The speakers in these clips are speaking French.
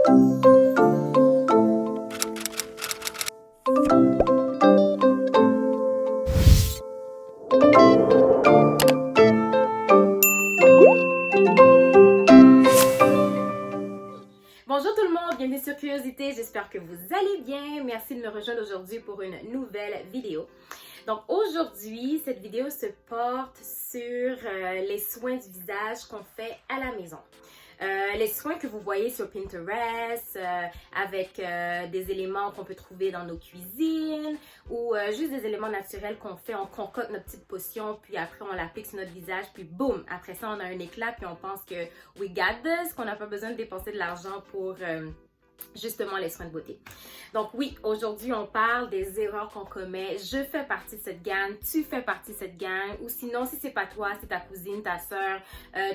Bonjour tout le monde, bienvenue sur Curiosité, j'espère que vous allez bien. Merci de me rejoindre aujourd'hui pour une nouvelle vidéo. Donc aujourd'hui, cette vidéo se porte sur les soins du visage qu'on fait à la maison. Les soins que vous voyez sur Pinterest avec des éléments qu'on peut trouver dans nos cuisines ou juste des éléments naturels qu'on fait, on concocte notre petite potion puis après on l'applique sur notre visage puis boum, après ça on a un éclat puis on pense que we got this, qu'on n'a pas besoin de dépenser de l'argent pour justement les soins de beauté. Donc oui, aujourd'hui on parle des erreurs qu'on commet. Je fais partie de cette gang, tu fais partie de cette gang, ou sinon si c'est pas toi, c'est ta cousine, ta soeur,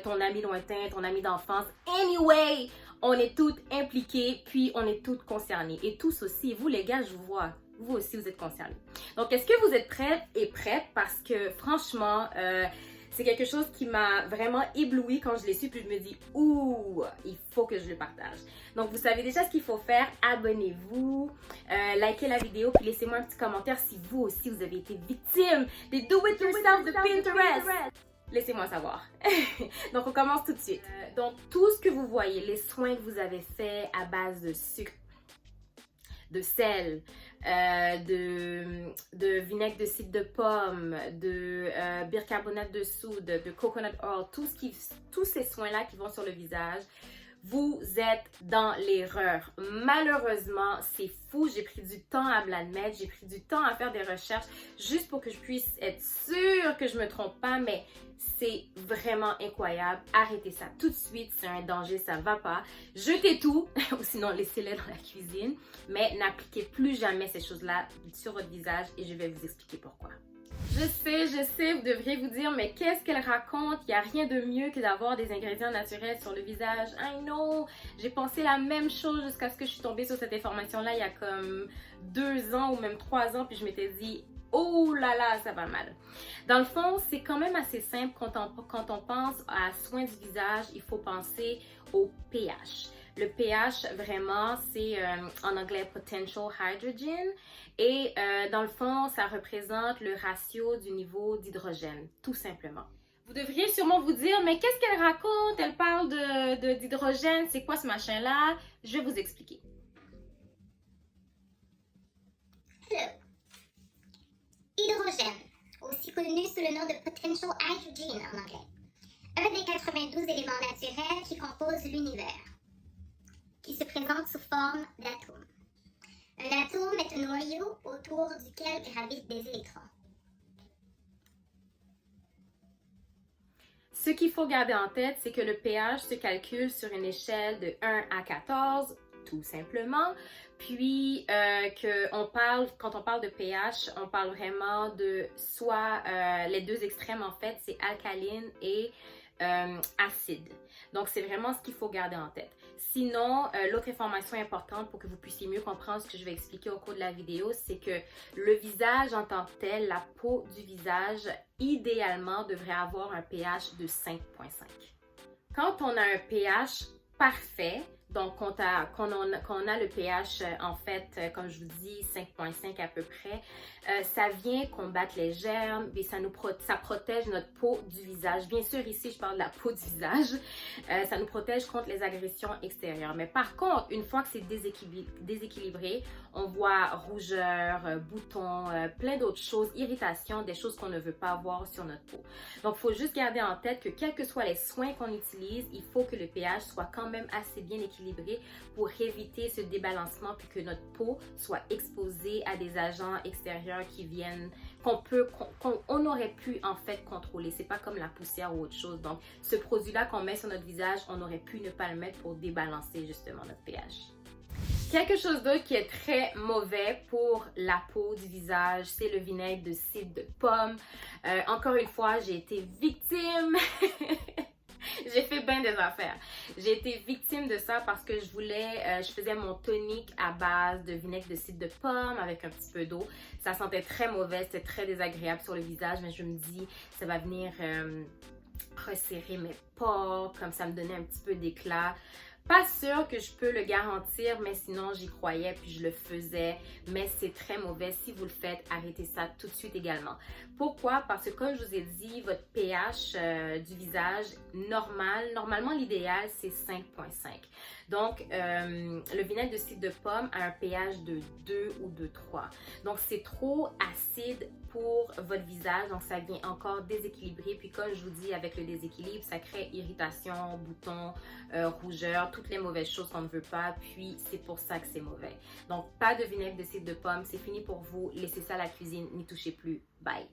ton ami lointain, ton ami d'enfance. Anyway, on est toutes impliquées, puis on est toutes concernées. Et tous aussi, vous les gars, je vous vois, vous aussi vous êtes concernés. Donc est-ce que vous êtes prêtes et prêtes? Parce que franchement, c'est quelque chose qui m'a vraiment éblouie quand je l'ai su, puis je me dis, ouh, il faut que je le partage. Donc, vous savez déjà ce qu'il faut faire. Abonnez-vous, likez la vidéo, puis laissez-moi un petit commentaire si vous aussi, vous avez été victime des do-it-yourself de Pinterest. Laissez-moi savoir. Donc, on commence tout de suite. Donc, tout ce que vous voyez, les soins que vous avez faits à base de sucre, de sel, de vinaigre de cidre de pomme, de bicarbonate de soude, de coconut oil, tous ces soins-là qui vont sur le visage, vous êtes dans l'erreur. Malheureusement, c'est fou. J'ai pris du temps à me l'admettre. J'ai pris du temps à faire des recherches juste pour que je puisse être sûre que je ne me trompe pas, mais c'est vraiment incroyable. Arrêtez ça tout de suite. C'est un danger, ça ne va pas. Jetez tout, ou sinon laissez-les dans la cuisine, mais n'appliquez plus jamais ces choses-là sur votre visage et je vais vous expliquer pourquoi. Je sais, vous devriez vous dire, mais qu'est-ce qu'elle raconte? Il n'y a rien de mieux que d'avoir des ingrédients naturels sur le visage. I know! J'ai pensé la même chose jusqu'à ce que je suis tombée sur cette information-là il y a comme 2 ans ou même 3 ans, puis je m'étais dit, oh là là, ça va mal. Dans le fond, c'est quand même assez simple quand on pense à soins du visage, il faut penser au pH. Le pH, vraiment, c'est en anglais potential hydrogen et dans le fond, ça représente le ratio du niveau d'hydrogène, tout simplement. Vous devriez sûrement vous dire, mais qu'est-ce qu'elle raconte? Elle parle d'hydrogène, c'est quoi ce machin-là? Je vais vous expliquer. Hydrogène, aussi connu sous le nom de potential hydrogen en anglais. Un des 92 éléments naturels qui composent l'univers, qui se présente sous forme d'atomes. Un atome est un noyau autour duquel gravitent des électrons. Ce qu'il faut garder en tête, c'est que le pH se calcule sur une échelle de 1 à 14, tout simplement. Puis, quand on parle de pH, on parle vraiment de soit les deux extrêmes, en fait, c'est alcaline et acide. Donc, c'est vraiment ce qu'il faut garder en tête. Sinon, l'autre information importante pour que vous puissiez mieux comprendre ce que je vais expliquer au cours de la vidéo, c'est que le visage en tant que tel, la peau du visage, idéalement, devrait avoir un pH de 5,5. Quand on a un pH parfait, donc quand on a le pH, en fait, comme je vous dis, 5,5 à peu près, ça vient combattre les germes et ça protège notre peau du visage. Bien sûr, ici, je parle de la peau du visage. Ça nous protège contre les agressions extérieures. Mais par contre, une fois que c'est déséquilibré, on voit rougeur, boutons, plein d'autres choses, irritations, des choses qu'on ne veut pas avoir sur notre peau. Donc, il faut juste garder en tête que quels que soient les soins qu'on utilise, il faut que le pH soit quand même assez bien équilibré pour éviter ce débalancement puis que notre peau soit exposée à des agents extérieurs qui viennent, qu'on aurait pu en fait contrôler. C'est pas comme la poussière ou autre chose. Donc, ce produit-là qu'on met sur notre visage, on aurait pu ne pas le mettre pour débalancer justement notre pH. Quelque chose d'autre qui est très mauvais pour la peau du visage, c'est le vinaigre de cidre de pomme. Encore une fois, j'ai été victime. J'ai fait bien des affaires. J'ai été victime de ça parce que je faisais mon tonique à base de vinaigre de cidre de pomme avec un petit peu d'eau. Ça sentait très mauvais, c'était très désagréable sur le visage, mais je me dis, ça va venir resserrer mes pores, comme ça me donnait un petit peu d'éclat. Pas sûr que je peux le garantir, mais sinon j'y croyais puis je le faisais. Mais c'est très mauvais. Si vous le faites, arrêtez ça tout de suite également. Pourquoi? Parce que comme je vous ai dit, votre pH du visage normalement l'idéal c'est 5,5. Donc le vinaigre de cidre de pomme a un pH de 2 ou de 3. Donc c'est trop acide pour votre visage, donc ça vient encore déséquilibrer. Puis comme je vous dis, avec le déséquilibre, ça crée irritation, boutons, rougeur, toutes les mauvaises choses qu'on ne veut pas, puis c'est pour ça que c'est mauvais. Donc pas de vinaigre de cidre de pomme, c'est fini pour vous, laissez ça à la cuisine, n'y touchez plus, bye.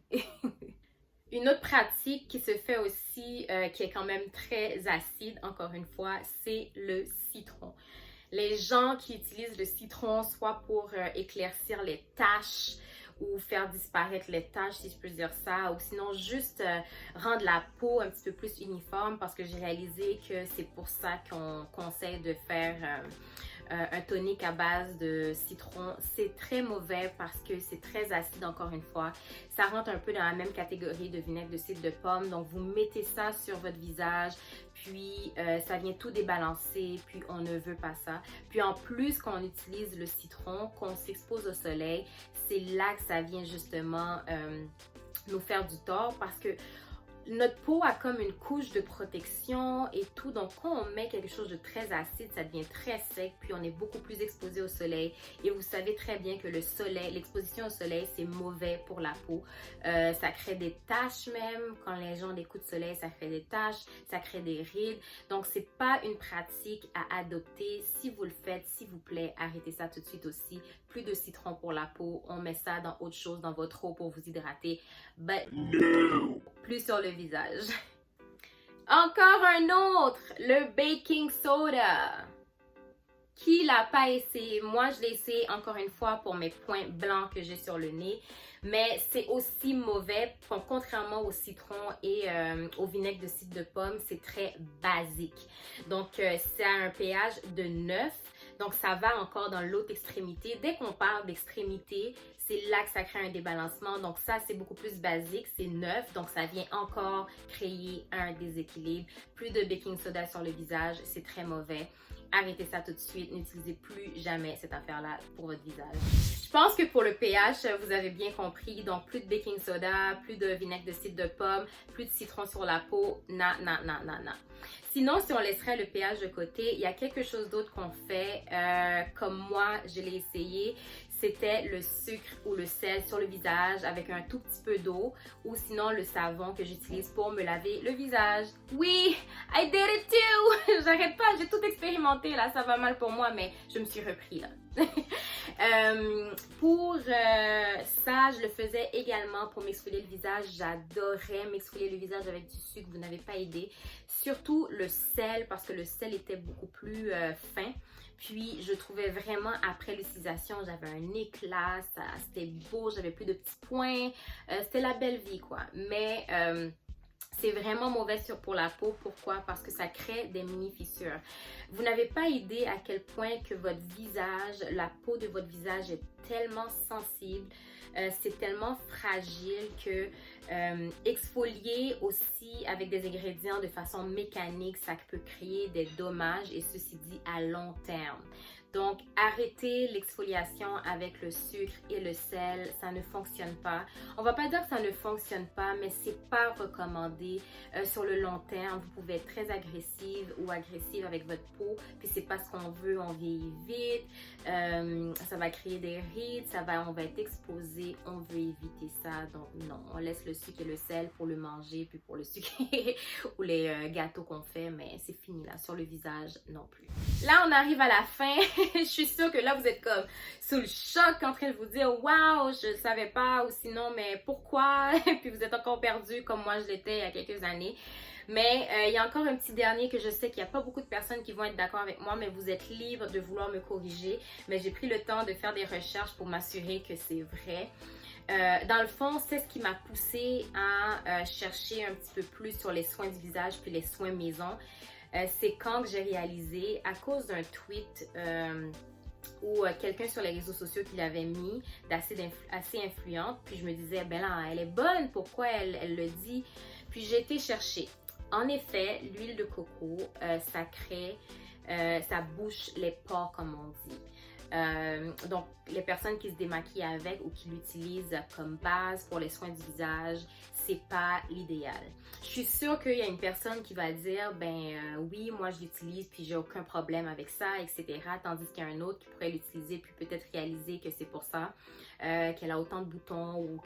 Une autre pratique qui se fait aussi, qui est quand même très acide, encore une fois, c'est le citron. Les gens qui utilisent le citron, soit pour éclaircir les taches, ou faire disparaître les taches, si je peux dire ça, ou sinon juste rendre la peau un petit peu plus uniforme, parce que j'ai réalisé que c'est pour ça qu'on conseille de faire un tonique à base de citron. C'est très mauvais parce que c'est très acide, encore une fois. Ça rentre un peu dans la même catégorie de vinaigre de cidre de pomme, donc vous mettez ça sur votre visage, puis ça vient tout débalancer, puis on ne veut pas ça. Puis en plus qu'on utilise le citron, qu'on s'expose au soleil, c'est là que ça vient justement nous faire du tort, parce que notre peau a comme une couche de protection et tout, donc quand on met quelque chose de très acide, ça devient très sec, puis on est beaucoup plus exposé au soleil. Et vous savez très bien que le soleil, l'exposition au soleil, c'est mauvais pour la peau. Ça crée des taches même, quand les gens ont des coups de soleil, ça crée des taches, ça crée des rides. Donc c'est pas une pratique à adopter. Si vous le faites, s'il vous plaît, arrêtez ça tout de suite aussi. Plus de citron pour la peau, on met ça dans autre chose, dans votre eau pour vous hydrater. But no! Plus sur le visage. Encore un autre, le baking soda. Qui l'a pas essayé? Moi, je l'ai essayé encore une fois pour mes points blancs que j'ai sur le nez. Mais c'est aussi mauvais, contrairement au citron et au vinaigre de cidre de pomme, c'est très basique. Donc, c'est à un pH de 9. Donc, ça va encore dans l'autre extrémité. Dès qu'on parle d'extrémité, c'est là que ça crée un débalancement. Donc, ça, c'est beaucoup plus basique. C'est 9. Donc, ça vient encore créer un déséquilibre. Plus de baking soda sur le visage, c'est très mauvais. Arrêtez ça tout de suite. N'utilisez plus jamais cette affaire-là pour votre visage. Je pense que pour le pH, vous avez bien compris. Donc, plus de baking soda, plus de vinaigre de cidre de pomme, plus de citron sur la peau. Non. Sinon, si on laisserait le pH de côté, il y a quelque chose d'autre qu'on fait. Comme moi, je l'ai essayé. C'était le sucre ou le sel sur le visage avec un tout petit peu d'eau, ou sinon le savon que j'utilise pour me laver le visage. Oui, I did it too! J'arrête pas, j'ai tout expérimenté là, ça va mal pour moi, mais je me suis repris là. Pour ça, je le faisais également pour m'exfolier le visage. J'adorais m'exfolier le visage avec du sucre, vous n'avez pas idée. Surtout le sel, parce que le sel était beaucoup plus fin. Puis, je trouvais vraiment, après l'utilisation, j'avais un éclat, c'était beau, j'avais plus de petits points. C'était la belle vie, quoi. Mais c'est vraiment mauvais pour la peau. Pourquoi? Parce que ça crée des mini-fissures. Vous n'avez pas idée à quel point que votre visage, la peau de votre visage est tellement sensible. C'est tellement fragile que exfolier aussi avec des ingrédients de façon mécanique, ça peut créer des dommages, et ceci dit à long terme. Donc, arrêtez l'exfoliation avec le sucre et le sel, ça ne fonctionne pas. On va pas dire que ça ne fonctionne pas, mais c'est pas recommandé sur le long terme. Vous pouvez être très agressive ou agressive avec votre peau, puis c'est pas ce qu'on veut, on vieillit vite, ça va créer des rides, on va être exposé, on veut éviter ça. Donc non, on laisse le sucre et le sel pour le manger, puis pour le sucre ou les gâteaux qu'on fait, mais c'est fini là, sur le visage non plus. Là, on arrive à la fin. Je suis sûre que là, vous êtes comme sous le choc, en train de vous dire « Wow, je ne savais pas » ou sinon « Mais pourquoi? » Puis vous êtes encore perdu comme moi je l'étais il y a quelques années. Mais il y a encore un petit dernier que je sais qu'il n'y a pas beaucoup de personnes qui vont être d'accord avec moi, mais vous êtes libre de vouloir me corriger. Mais j'ai pris le temps de faire des recherches pour m'assurer que c'est vrai. Dans le fond, c'est ce qui m'a poussée à chercher un petit peu plus sur les soins du visage puis les soins maison. C'est quand que j'ai réalisé, à cause d'un tweet ou quelqu'un sur les réseaux sociaux qui l'avait mis, assez influente, puis je me disais, ben là, elle est bonne, pourquoi elle le dit? Puis j'ai été chercher. En effet, l'huile de coco, ça crée ça bouche les pores comme on dit. Donc, les personnes qui se démaquillent avec ou qui l'utilisent comme base pour les soins du visage, c'est pas l'idéal. Je suis sûre qu'il y a une personne qui va dire, oui, moi je l'utilise puis j'ai aucun problème avec ça, etc. Tandis qu'il y a un autre qui pourrait l'utiliser puis peut-être réaliser que c'est pour ça qu'elle a autant de boutons ou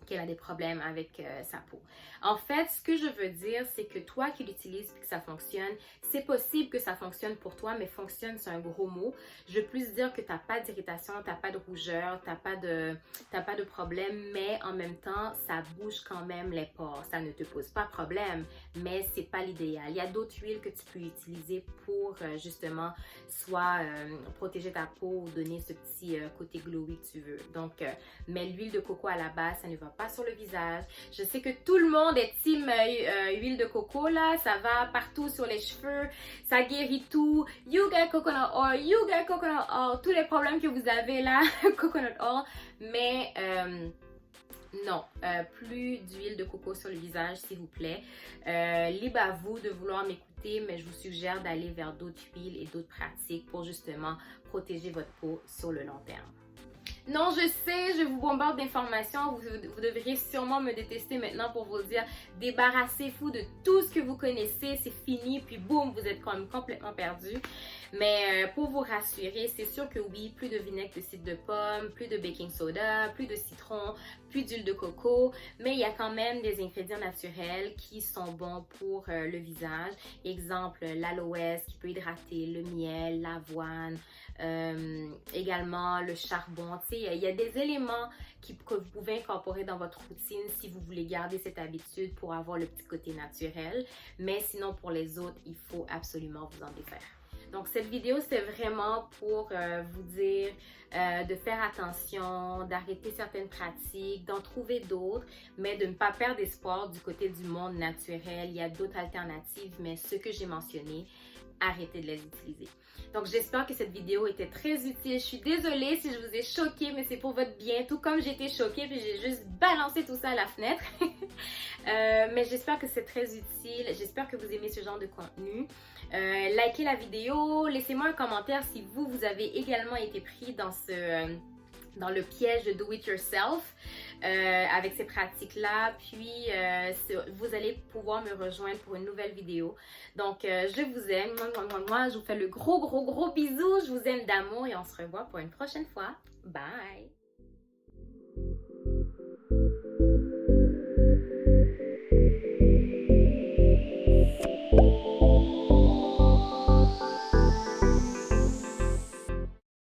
qu'elle a des problèmes avec sa peau. En fait, ce que je veux dire, c'est que toi qui l'utilises et que ça fonctionne, c'est possible que ça fonctionne pour toi, mais fonctionne, c'est un gros mot. Je veux plus dire que tu n'as pas d'irritation, tu n'as pas de rougeur, tu n'as pas de problème, mais en même temps, ça bouge quand même les pores. Ça ne te pose pas de problème, mais c'est pas l'idéal. Il y a d'autres huiles que tu peux utiliser pour justement soit protéger ta peau ou donner ce petit côté glowy que tu veux. Donc, mais l'huile de coco à la base, ça ne va pas sur le visage. Je sais que tout le monde est team huile de coco là, ça va partout sur les cheveux, ça guérit tout. You get coconut oil, you get coconut oil, tous les problèmes que vous avez là, coconut oil. Mais non, plus d'huile de coco sur le visage s'il vous plaît. Libre à vous de vouloir m'écouter, mais je vous suggère d'aller vers d'autres huiles et d'autres pratiques pour justement protéger votre peau sur le long terme. Non, je sais, je vous bombarde d'informations. Vous devriez sûrement me détester maintenant pour vous dire débarrassez-vous de tout ce que vous connaissez, c'est fini, puis boum, vous êtes quand même complètement perdu. Mais pour vous rassurer, c'est sûr que oui, plus de vinaigre de cidre de pomme, plus de baking soda, plus de citron, plus d'huile de coco, mais il y a quand même des ingrédients naturels qui sont bons pour le visage. Exemple, l'aloès qui peut hydrater, le miel, l'avoine, également le charbon. Tu sais, il y a des éléments que vous pouvez incorporer dans votre routine si vous voulez garder cette habitude pour avoir le petit côté naturel. Mais sinon, pour les autres, il faut absolument vous en défaire. Donc, cette vidéo, c'est vraiment pour vous dire de faire attention, d'arrêter certaines pratiques, d'en trouver d'autres, mais de ne pas perdre espoir du côté du monde naturel. Il y a d'autres alternatives, mais ceux que j'ai mentionnés, arrêtez de les utiliser. Donc, j'espère que cette vidéo était très utile. Je suis désolée si je vous ai choqué, mais c'est pour votre bien, tout comme j'ai été choquée, puis j'ai juste balancé tout ça à la fenêtre. Mais j'espère que c'est très utile. J'espère que vous aimez ce genre de contenu. Likez la vidéo, laissez-moi un commentaire si vous avez également été pris dans le piège de do it yourself avec ces pratiques-là. Puis, vous allez pouvoir me rejoindre pour une nouvelle vidéo. Donc, je vous aime. Moi, je vous fais le gros bisou. Je vous aime d'amour et on se revoit pour une prochaine fois. Bye!